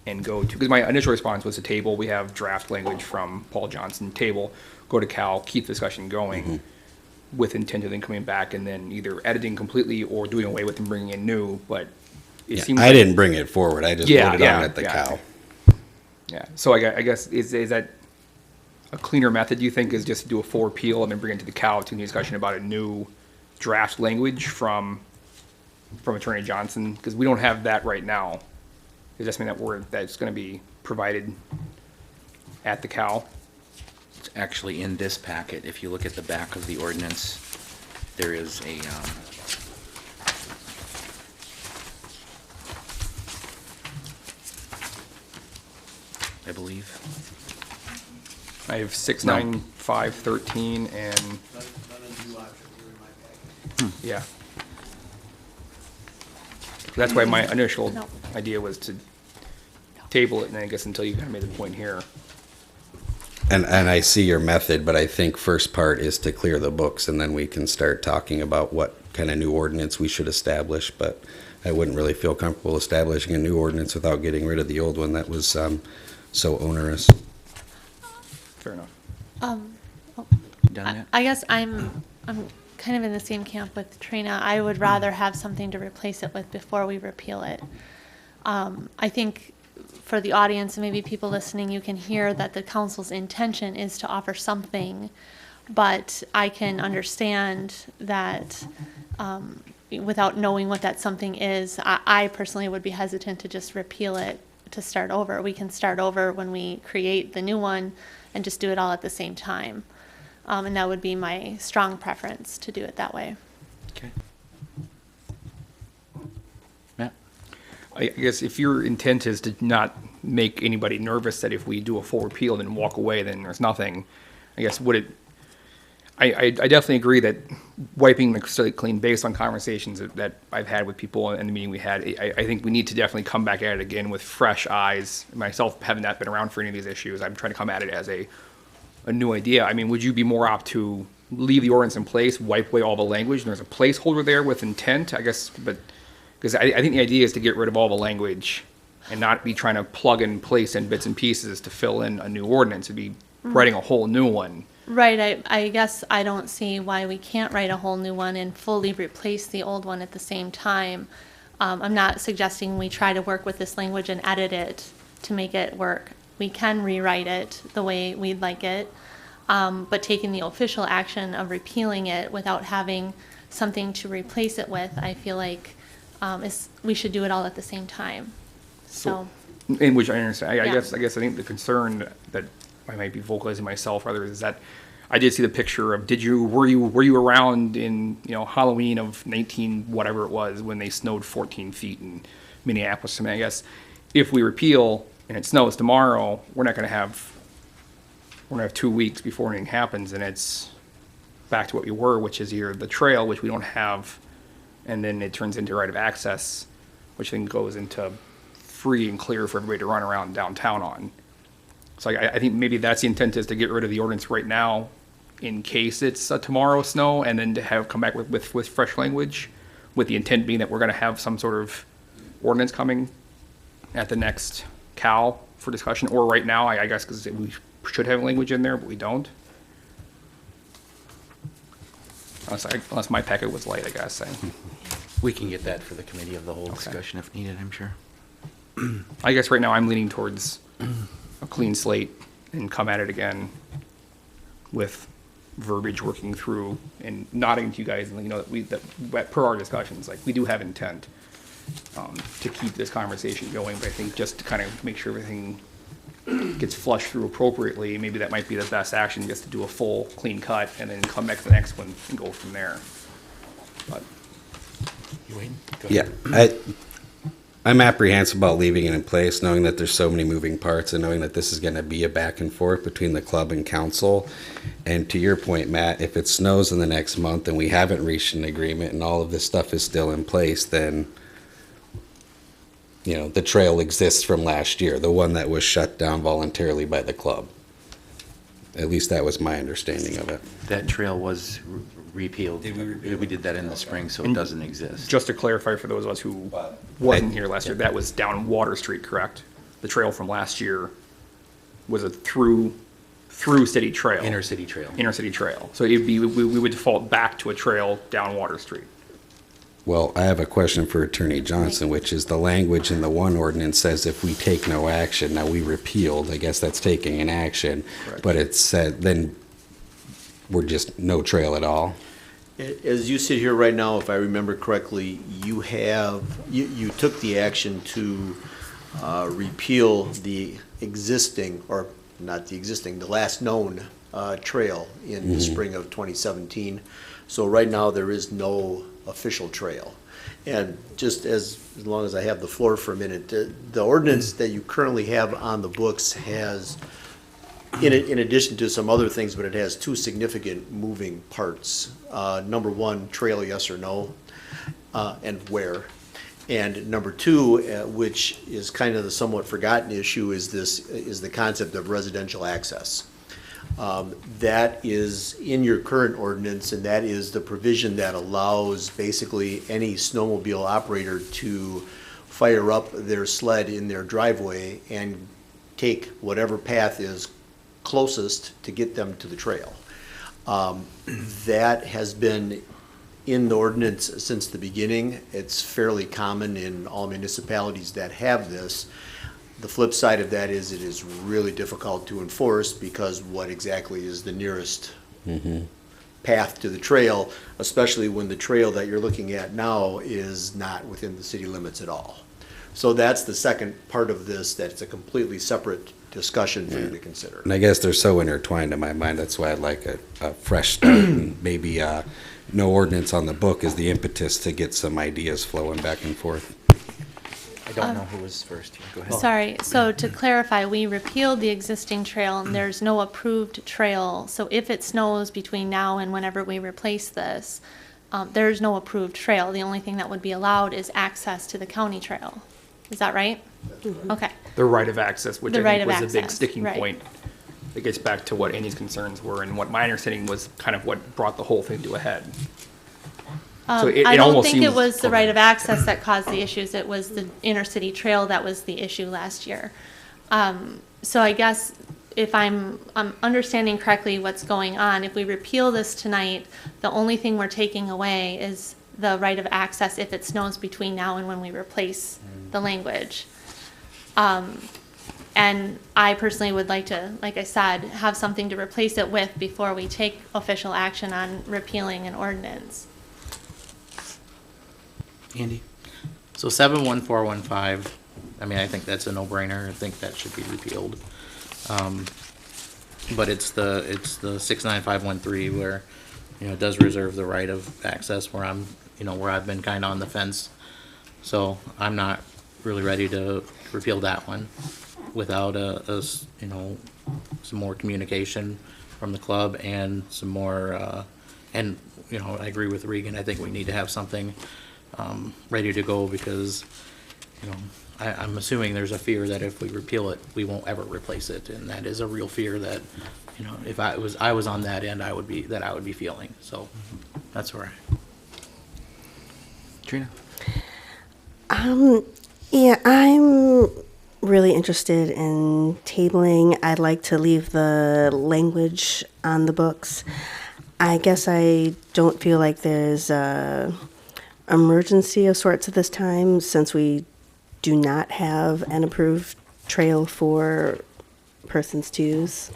and go to, because my initial response was to table, we have draft language from Paul Johnson, table, go to Cal, keep the discussion going, with intent of then coming back and then either editing completely or doing away with and bringing in new, but it Yeah, seems I like- didn't bring it forward. I just Yeah, voted on yeah, it at the yeah. cow. Yeah, so I guess, is that a cleaner method, you think, is just to do a full repeal and then bring it to the cow to the discussion about a new draft language from Attorney Johnson? Because we don't have that right now. Does that mean that's gonna be provided at the cow? It's actually in this packet. If you look at the back of the ordinance, there is a, I believe. I have 6, 9, 5, 13, and, yeah. That's why my initial No. idea was to table it, and I guess until you kind of made the point here. And I see your method, but I think first part is to clear the books, and then we can start talking about what kind of new ordinance we should establish. But I wouldn't really feel comfortable establishing a new ordinance without getting rid of the old one that was so onerous. Fair enough. Done yet? I guess I'm kind of in the same camp with Trina. I would rather have something to replace it with before we repeal it. I think for the audience and maybe people listening, you can hear that the council's intention is to offer something, but I can understand that without knowing what that something is, I personally would be hesitant to just repeal it to start over. We can start over when we create the new one and just do it all at the same time. And that would be my strong preference, to do it that way. Okay. Matt? I guess if your intent is to not make anybody nervous that if we do a full repeal and then walk away, then there's nothing, I guess I definitely agree that wiping the slate clean based on conversations that I've had with people in the meeting we had, I think we need to definitely come back at it again with fresh eyes. Myself, having not been around for any of these issues, I'm trying to come at it as a new idea. I mean, would you be more apt to leave the ordinance in place, wipe away all the language, and there's a placeholder there with intent, I guess, but, because I think the idea is to get rid of all the language and not be trying to plug and place in bits and pieces to fill in a new ordinance. It'd be writing a whole new one. Right, I guess I don't see why we can't write a whole new one and fully replace the old one at the same time. I'm not suggesting we try to work with this language and edit it to make it work. We can rewrite it the way we'd like it, but taking the official action of repealing it without having something to replace it with, I feel like we should do it all at the same time. So, In which I understand. I Yeah. guess I think the concern that I might be vocalizing myself or others is that I did see the picture of were you around in Halloween of 19 whatever it was when they snowed 14 feet in Minneapolis. I mean, I guess if we repeal and it snows tomorrow, we're gonna have 2 weeks before anything happens, and it's back to what we were, which is either the trail, which we don't have, and then it turns into right of access, which then goes into free and clear for everybody to run around downtown on. So I think maybe that's the intent, is to get rid of the ordinance right now in case it's a tomorrow snow, and then to come back with fresh language, with the intent being that we're gonna have some sort of ordinance coming at the next Cal for discussion, or right now, I guess, because we should have language in there, but we don't. Unless my packet was light, I guess. We can get that for the committee of the whole discussion if needed, I'm sure. I guess right now I'm leaning towards a clean slate and come at it again with verbiage working through and nodding to you guys, and that per our discussions, like, we do have intent to keep this conversation going, but I think just to kind of make sure everything gets flushed through appropriately, maybe that might be the best action, just to do a full clean cut and then come back to the next one and go from there. But You waiting? Go Yeah, ahead. I'm apprehensive about leaving it in place, knowing that there's so many moving parts and knowing that this is going to be a back and forth between the club and council. And to your point, Matt, if it snows in the next month and we haven't reached an agreement and all of this stuff is still in place, then, the trail exists from last year, the one that was shut down voluntarily by the club. At least that was my understanding of it. That trail was repealed. We did that in the spring, so it doesn't exist. Just to clarify for those of us who wasn't here last year, that was down Water Street, correct? The trail from last year was a through city trail. Inner city trail. Inner city trail. So it'd be, we would default back to a trail down Water Street. Well, I have a question for Attorney Johnson, which is the language in the one ordinance says if we take no action, now we repealed, I guess that's taking an action, but it said then we're just no trail at all. As you sit here right now, if I remember correctly, you took the action to repeal the existing, or not the existing, the last known trail in the spring of 2017. So right now, there is no official trail. And just as long as I have the floor for a minute, the ordinance that you currently have on the books has, in addition to some other things, but it has two significant moving parts. Number one, trail yes or no, and where. And number two, which is kind of the somewhat forgotten issue, is the concept of residential access. That is in your current ordinance, and that is the provision that allows basically any snowmobile operator to fire up their sled in their driveway and take whatever path is closest to get them to the trail. That has been in the ordinance since the beginning. It's fairly common in all municipalities that have this. The flip side of that is it is really difficult to enforce because what exactly is the nearest path to the trail, especially when the trail that you're looking at now is not within the city limits at all. So that's the second part of this, that it's a completely separate discussion for you to consider. And I guess they're so intertwined in my mind, that's why I'd like a fresh start, and maybe no ordinance on the book is the impetus to get some ideas flowing back and forth. I don't know who was first here. Go ahead. Sorry, so to clarify, we repealed the existing trail and there's no approved trail. So if it snows between now and whenever we replace this, there's no approved trail. The only thing that would be allowed is access to the county trail. Is that right? Okay. The right of access, which The I right think of was a big access, sticking right. point. It gets back to what Andy's concerns were and what my understanding was kind of what brought the whole thing to a head. So I don't almost think it seems- was the right of access that caused the issues. It was the inner city trail that was the issue last year. So I guess if I'm understanding correctly what's going on, if we repeal this tonight, the only thing we're taking away is the right of access if it snows between now and when we replace the language. And I personally would like to, like I said, have something to replace it with before we take official action on repealing an ordinance. Andy? So 71415, I mean, I think that's a no-brainer. I think that should be repealed. But it's the 69513 where, it does reserve the right of access where where I've been kind of on the fence. So I'm not really ready to repeal that one without some more communication from the club and some more, I agree with Regan. I think we need to have something ready to go because, I'm assuming there's a fear that if we repeal it, we won't ever replace it, and that is a real fear that, if I was on that end, I would be feeling. So that's where Trina? Yeah, I'm really interested in tabling. I'd like to leave the language on the books. I guess I don't feel like there's a emergency of sorts at this time since we do not have an approved trail for persons to use.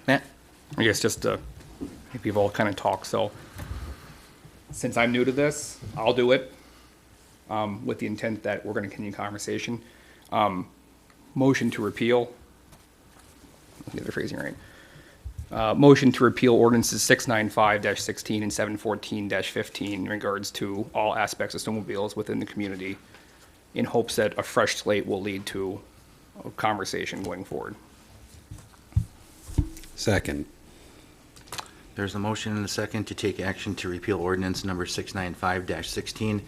Matt? I guess just to, I think we've all kind of talked, so since I'm new to this, I'll do it with the intent that we're going to continue conversation. Motion to repeal. Get the phrasing right. Motion to repeal ordinances 695-16 and 714-15 in regards to all aspects of snowmobiles within the community in hopes that a fresh slate will lead to a conversation going forward. Second. There's a motion and a second to take action to repeal ordinance number 695-16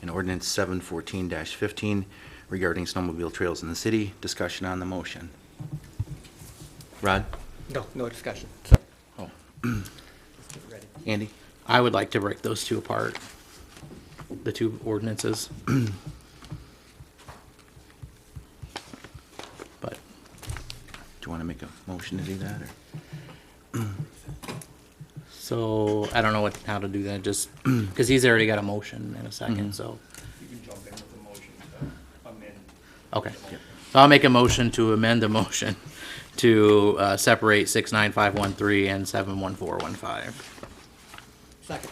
and ordinance 714-15 regarding snowmobile trails in the city. Discussion on the motion. Rod? No, no discussion. Oh. Andy? I would like to break those two apart, the two ordinances. But Do you want to make a motion to do that, or? so I don't know how to do that. Just because he's already got a motion in a second, so. You can jump in with a motion to amend. Okay. So I'll make a motion to amend the motion to separate 69513 and 71415. Second.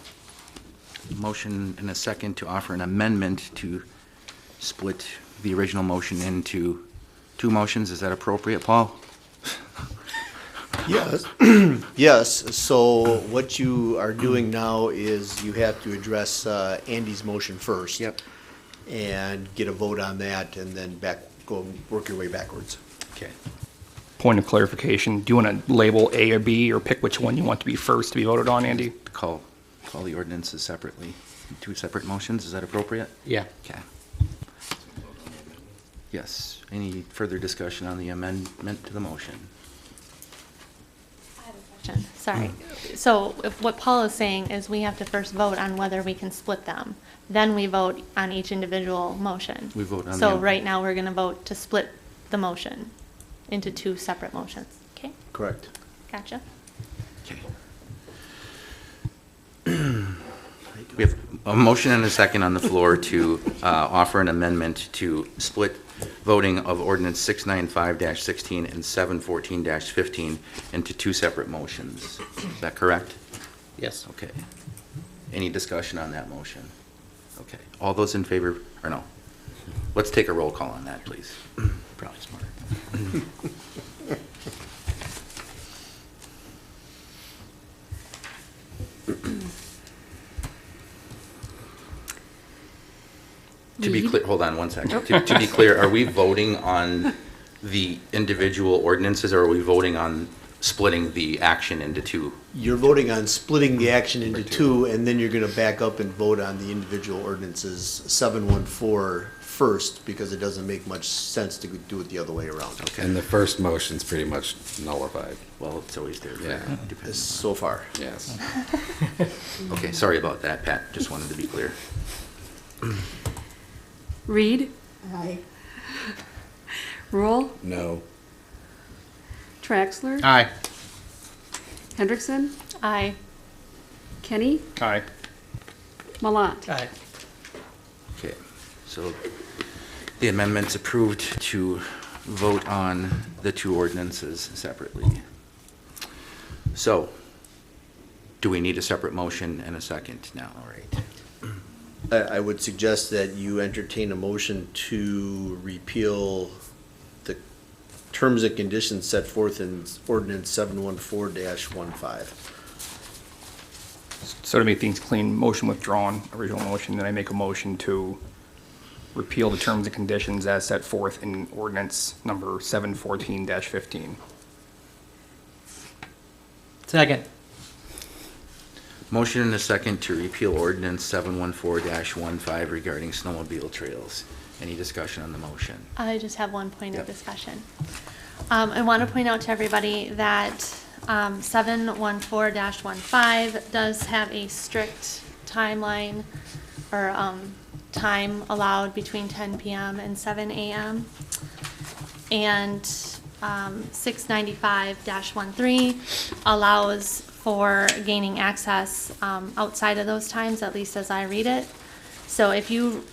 Motion and a second to offer an amendment to split the original motion into two motions. Is that appropriate, Paul? Yes, yes, so what you are doing now is you have to address Andy's motion first. Yep. And get a vote on that, and then work your way backwards. Okay. Point of clarification, do you want to label A or B, or pick which one you want to be first to be voted on, Andy? Call the ordinances separately, two separate motions. Is that appropriate? Yeah. Okay. Yes. Any further discussion on the amendment to the motion? Sorry. So if what Paul is saying is we have to first vote on whether we can split them. Then we vote on each individual motion. We vote on So the- right now, we're going to vote to split the motion into two separate motions. Okay? Correct. Gotcha. Okay. We have a motion and a second on the floor to offer an amendment to split voting of ordinance 695-16 and 714-15 into two separate motions. Is that correct? Yes. Okay. Any discussion on that motion? Okay. All those in favor, or no? Let's take a roll call on that, please. Probably smart. To be clear, hold on one second. To be clear, are we voting on the individual ordinances, or are we voting on splitting the action into two? You're voting on splitting the action into two, and then you're gonna back up and vote on the individual ordinances 714 first, because it doesn't make much sense to do it the other way around. And the first motion's pretty much nullified. Well, it's always there. Yeah. So far. Yes. Okay, sorry about that, Pat. Just wanted to be clear. Reed? Aye. Rule? No. Traxler? Aye. Hendrickson? Aye. Kenny? Aye. Malat? Aye. Okay, so the amendment's approved to vote on the two ordinances separately. So, do we need a separate motion and a second now? All right. I would suggest that you entertain a motion to repeal the terms and conditions set forth in ordinance 714-15. So to make things clean, motion withdrawn, original motion, then I make a motion to repeal the terms and conditions as set forth in ordinance number 714-15. Second. Motion and a second to repeal ordinance 714-15 regarding snowmobile trails. Any discussion on the motion? I just have one point of discussion. I want to point out to everybody that 714-15 does have a strict timeline or time allowed between 10 p.m. and 7 a.m. And 695-13 allows for gaining access outside of those times, at least as I read it. So if you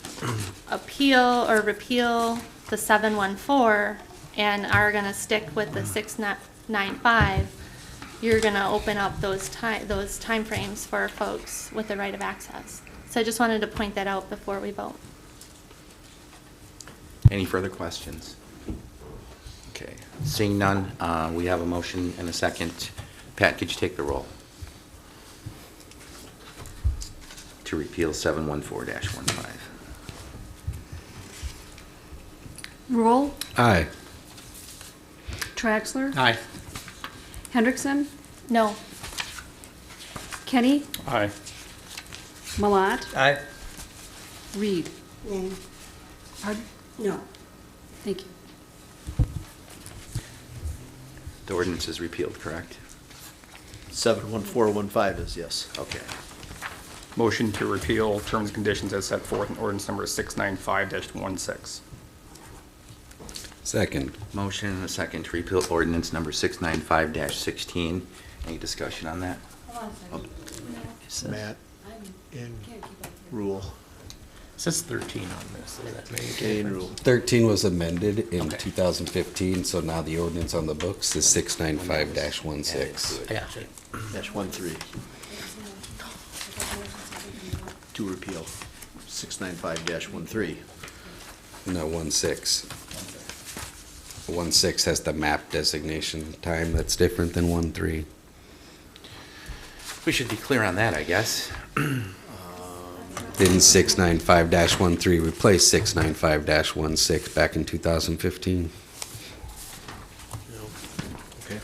appeal or repeal the 714 and are going to stick with the 695, you're going to open up those timeframes for folks with the right of access. So I just wanted to point that out before we vote. Any further questions? Okay, seeing none, we have a motion and a second. Pat, could you take the roll? To repeal 714-15. Rule? Aye. Traxler? Aye. Hendrickson? No. Kenny? Aye. Malat? Aye. Reed? Nay. Pardon? No. Thank you. The ordinance is repealed, correct? 71415 is yes. Okay. Motion to repeal terms and conditions as set forth in ordinance number 695-16. Second. Motion and a second to repeal ordinance number 695-16. Any discussion on that? Matt and Rule. It says 13 on this. Does that make Kenny a and Rule. difference? 13 was amended in 2015, so now the ordinance on the books is 695-16. I got you. Dash 13. To repeal 695-13. No, 16. 16 has the map designation time that's different than 13. We should be clear on that, I guess. Didn't 695-13 replace 695-16 back in 2015? Okay.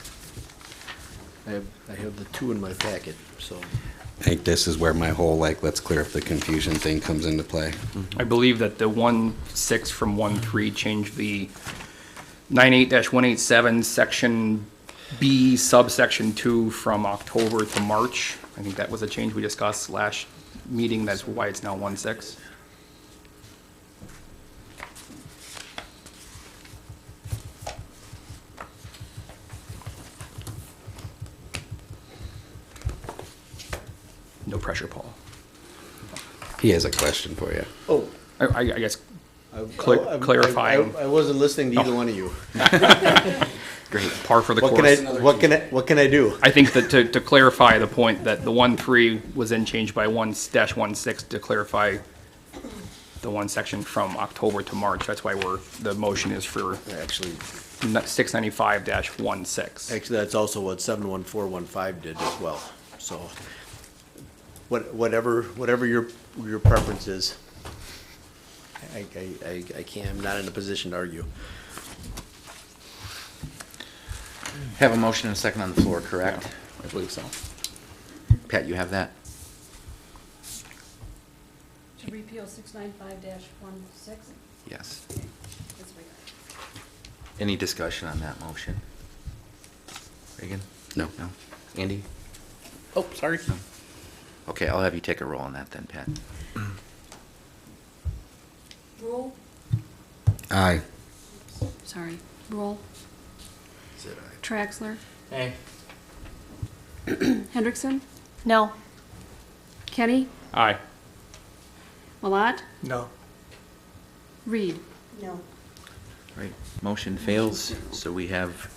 I have the two in my packet, so. I think this is where my whole, like, let's clear up the confusion thing comes into play. I believe that the 1.6 from 1.3 changed the 98-187 section B subsection 2 from October to March. I think that was a change we discussed last meeting. That's why it's now 1.6. No pressure, Paul. He has a question for you. Oh. I guess clarifying. I wasn't listening to either one of you. Great, par for the What course. what can I do? I think that to clarify the point that the 1.3 was then changed by 1-1.6 to clarify the one section from October to March. That's why the motion is for Actually, 695-16. actually, that's also what 71415 did as well. So, whatever your preference is, I can't. I'm not in a position to argue. Have a motion and a second on the floor, correct? I believe so. Pat, you have that? To repeal 695-16? Yes. That's right. Any discussion on that motion? Reagan? No. No? Andy? Oh, sorry. Okay, I'll have you take a roll on that then, Pat. Rule? Aye. Sorry. Rule? Said aye. Traxler? Hey. Hendrickson? No. Kenny? Aye. Malat? No. Reed? No. Right, motion fails, so we have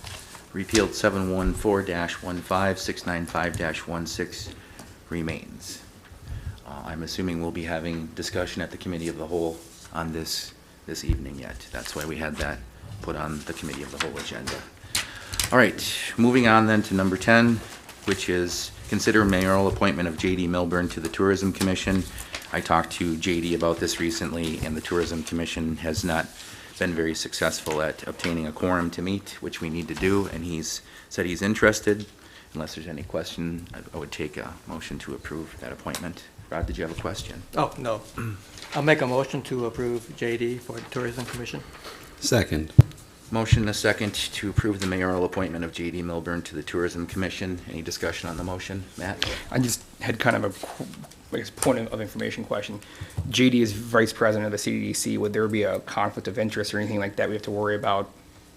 repealed 714-15, 695-16 remains. I'm assuming we'll be having discussion at the committee of the whole on this evening yet. That's why we had that put on the committee of the whole agenda. All right, moving on then to number 10, which is consider mayoral appointment of J.D. Milburn to the Tourism Commission. I talked to J.D. about this recently, and the Tourism Commission has not been very successful at obtaining a quorum to meet, which we need to do, and he's said he's interested. Unless there's any question, I would take a motion to approve that appointment. Rod, did you have a question? Oh, no. I'll make a motion to approve JD for the Tourism Commission. Second. Motion and a second to approve the mayoral appointment of J.D. Milburn to the Tourism Commission. Any discussion on the motion? Matt? I just had kind of a, I guess, point of information question. JD is vice president of the CDDC. Would there be a conflict of interest or anything like that we have to worry about?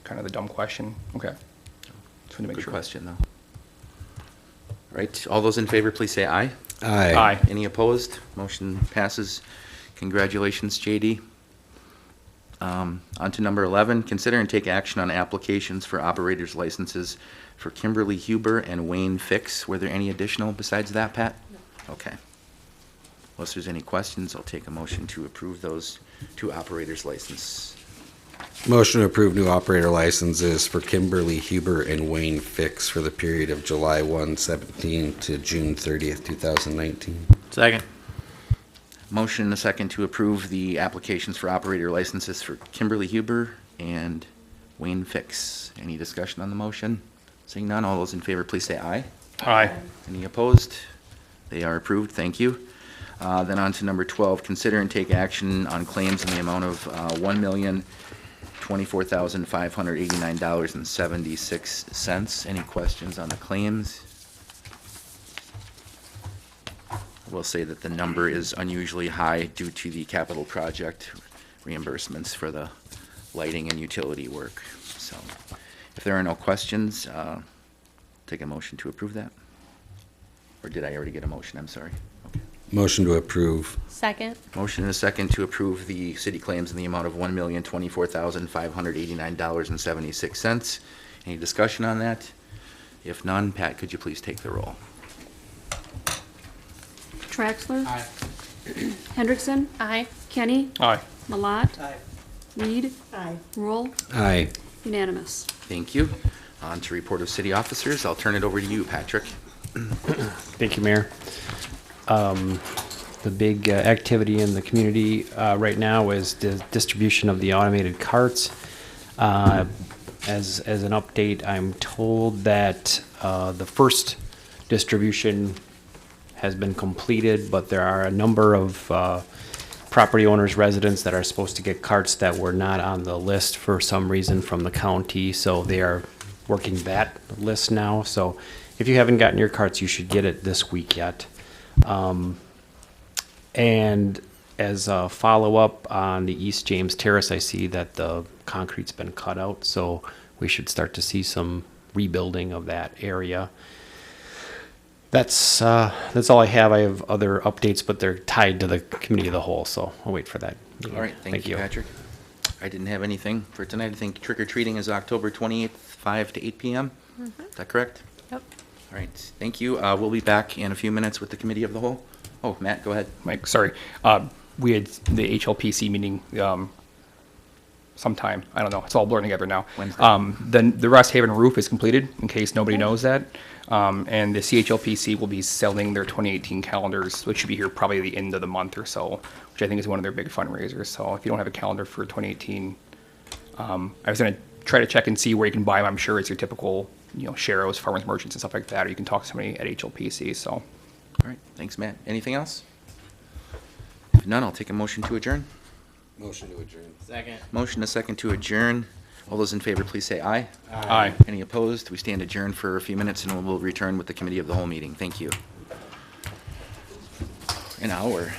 Kind of the dumb question. Okay. Just wanted to make Good sure. question, though. Right, all those in favor, please say aye. Aye. Aye. Any opposed? Motion passes. Congratulations, J.D. On to number 11, consider and take action on applications for operators licenses for Kimberly Huber and Wayne Fix. Were there any additional besides that, Pat? No. Okay. Unless there's any questions, I'll take a motion to approve those two operators license. Motion to approve new operator licenses for Kimberly Huber and Wayne Fix for the period of July 1, 17 to June 30th, 2019. Second. Motion and a second to approve the applications for operator licenses for Kimberly Huber and Wayne Fix. Any discussion on the motion? Seeing none, all those in favor, please say aye. Aye. Any opposed? They are approved, thank you. Then on to number 12, consider and take action on claims in the amount of $1,024,589.76. Any questions on the claims? I will say that the number is unusually high due to the capital project reimbursements for the lighting and utility work. So if there are no questions, take a motion to approve that. Or did I already get a motion? I'm sorry. Okay. Motion to approve. Second. Motion and a second to approve the city claims in the amount of $1,024,589.76. Any discussion on that? If none, Pat, could you please take the roll? Traxler. Aye. Hendrickson. Aye. Kenny. Aye. Malat. Aye. Reed. Aye. Rule. Aye. Unanimous. Thank you. On to report of city officers. I'll turn it over to you, Patrick. Thank you, Mayor. The big activity in the community right now is the distribution of the automated carts. As an update, I'm told that the first distribution has been completed, but there are a number of property owners, residents that are supposed to get carts that were not on the list for some reason from the county, so they are working that list now. So if you haven't gotten your carts, you should get it this week yet. And as a follow-up on the East James Terrace, I see that the concrete's been cut out, so we should start to see some rebuilding of that area. That's all I have. I have other updates, but they're tied to the committee of the whole, so I'll wait for that. All right, thank you, Patrick. I didn't have anything for tonight. I think trick-or-treating is October 28th, 5 to 8 p.m. Is that correct? Yep. All right, thank you. We'll be back in a few minutes with the committee of the whole. Oh, Matt, go ahead. Mike, sorry. We had the HLPC meeting sometime. I don't know. It's all blurring together now. Wednesday. Then the Rest Haven roof is completed, in case nobody knows that. And the CHLPC will be selling their 2018 calendars, which should be here probably the end of the month or so, which I think is one of their big fundraisers. So if you don't have a calendar for 2018, I was going to try to check and see where you can buy them. I'm sure it's your typical, Sharrows, Farmers Merchants, and stuff like that, or you can talk to somebody at HLPC. So. All right, thanks, Matt. Anything else? If none, I'll take a motion to adjourn. Motion to adjourn. Second. Motion a second to adjourn. All those in favor, please say aye. Aye. Any opposed? We stand adjourned for a few minutes, and we'll return with the committee of the whole meeting. Thank you. An hour.